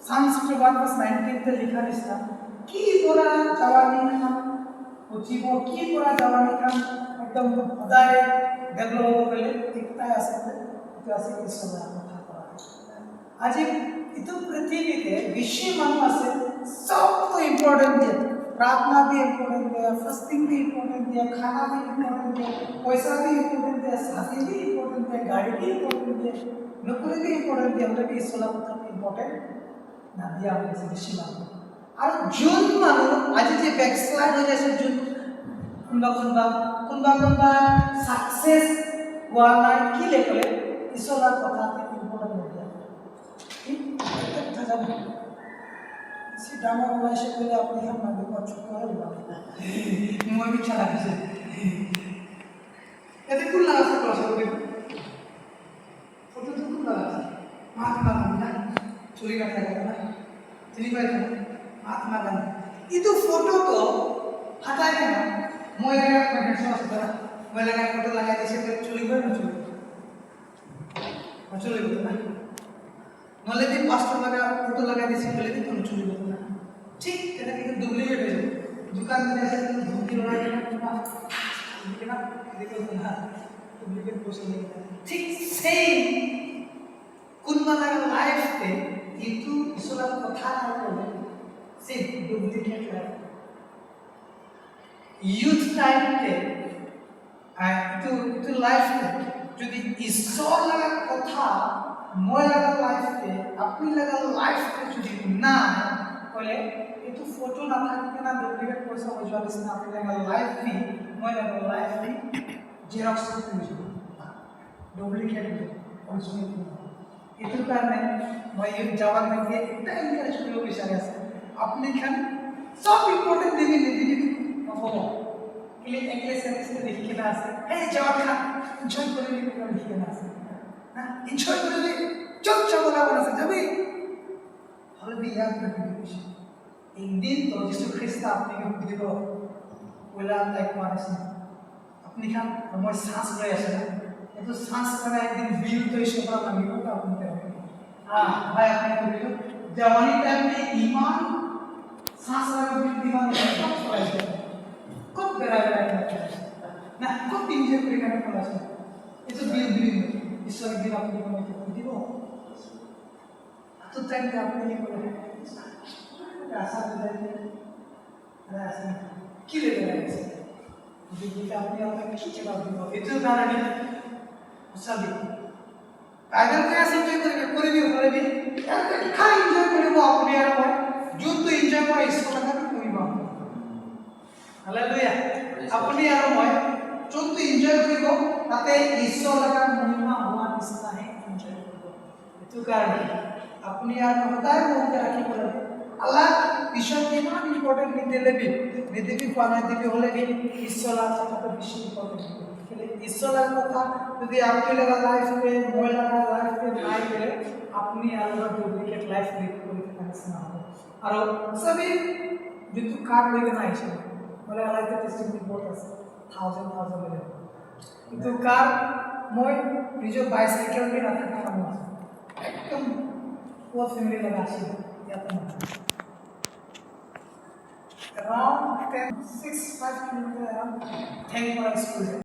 Sanskrit 1:19 লিখা নিচিনা কি পৰা জৱানী খান বুজিব কি পৰা জৱানী খান একদম সদায় ডেভেলপ হ'ব গ'লে ঠিকঠাক আছে এইটো আছে ঈশ্বৰৰ কথা কৰা আজি ইটো পৃথিৱীতে বেছি মানুহ আছে সবটো ইম্পৰ্টেণ্ট দিয়ে प्रार्थना भी इम्पोर्टेंट है फास्टिंग भी इम्पोर्टेंट है खाना भी इम्पोर्टेंट है पैसा भी इम्पोर्टेंट है शादी भी इम्पोर्टेंट है गाड़ी भी इम्पोर्टेंट है नौकरी भी इम्पोर्टेंट है मतलब ईश्वर কথা इम्पोर्टेंट না দিয়া হয়েছে বেশি মানুষ আর জুন মানুষ আজ যে ব্যাকস্লাইড হয়ে যাচ্ছে জুন কোনবা সাকসেস হওয়া নাই কি লেখলে ঈশ্বরের কথা ইম্পর্টেন্ট দিয়া ঠিক কথা জানো সে ডাঙর বয়সে বলে আপনি আমার বিপদ করে দিবেন মই বিচ্ছা লাগছে এতে কোন লাগাছে ক্লাসে ফটো তো কোন লাগাছে মহাত্মা গান্ধী না চুরি কাটা গেল না চিনি পাইছেন মহাত্মা গান্ধী ಇದು ಫೋಟೋ তো ಹಟಾয় না মই লাগা প্যাকেট আছে না মই লাগা ফটো লাগাই দিছে চুরি করে না চুরি না নলে দি পাঁচটা লাগা ফটো লাগাই দিছে বলে দি কোন চুরি হতো না ঠিক এটা কিন্তু ডুপ্লিকেট হয়ে যাবে দোকান में ऐसे धमकी लगा के ना देखो ना देखो ना डुप्लिकेट पोस्ट नहीं ठीक सेम कुनबा लगा लाइफ पे itu ईश्वर কথা না বলে সে ডুপ্লিকেট লাইফ यूथ टाइम पे itu लाइफ पे যদি ঈশ্বর লাগা কথা মই লাগা লাইফ पे अपनी लगा लाइफ पे যদি না বলে itu फोटो ना থাকে না ডুপ্লিকেট পয়সা হয়ে যাবে না আপনি লাগা লাইফ भी মই লাগা লাইफ भी জেরক্স করতে হবে ডুপ্লিকেট অরিজিনাল itu কারণে মই এই জওয়ান থেকে একটা এনকারেজ করব বিচার আছে আপনি খান সব ইম্পর্টেন্ট দিবি ফটো কিলে ইংলিশ সেন্টেন্স লিখে না আছে এই জওয়ান খান এনজয় করে লিখে না আছে হ্যাঁ এনজয় করে চল চল না আছে যাবি হলে বিয়ার করবি একদিন তো যিশু খ্রিস্ট আপনাকে দিব ওলা লাইক মানুষ আপনি খান আমার শ্বাস লয় আছে না तो सांस का एक दिन बिल तो इस ऊपर लगेगा तो आपने क्या हाँ भाई आपने तो बिल जवानी टाइम में ईमान सांस लगा बिल दीवार में कब पड़ा है कब करा है ना कब इंजन करे करने पड़ा है ये तो बिल इस वक्त दिन आपने को नहीं दियो तो टाइम पे आपने ये बोला ऐसा होता है ऐसा किले लगा है बिल आपने आपने किसी बात दियो ये तो कारण है सभी अगर कैसे एंजॉय करेंगे पूरे भी क्या एंजॉय करेंगे अपने यार में जो तो एंजॉय करा इसको लगा भी कोई बात हालेलुया अपने यार में जो तो एंजॉय करेंगे ताते इसको लगा महिमा हुआ इसका है एंजॉय करो तो कारण अपने यार में होता है वो क्या रखी बोले अल्लाह ईश्वर के मान इंपॉर्टेंट नीति भी पाना दिव्य होले भी ईश्वर का तो विषय इंपॉर्टेंट ईश्वर কথা যদি আপনি লাগা লাইফ पे মই লাগা লাইফ पे নাই করে আপনি আলাদা ডুপ্লিকেট লাইফ লিড করতে পারছেন না আর সবই যেটু কার লাগে না আছে বলে আলাদা টেস্টিং বহুত আছে 1000 লাগে কিন্তু কার মই নিজ বাইসাইকেল কে রাখা কাম আছে একদম ও ফ্যামিলি লাগা আছে ইয়াতে around 5 kilometers around 10 miles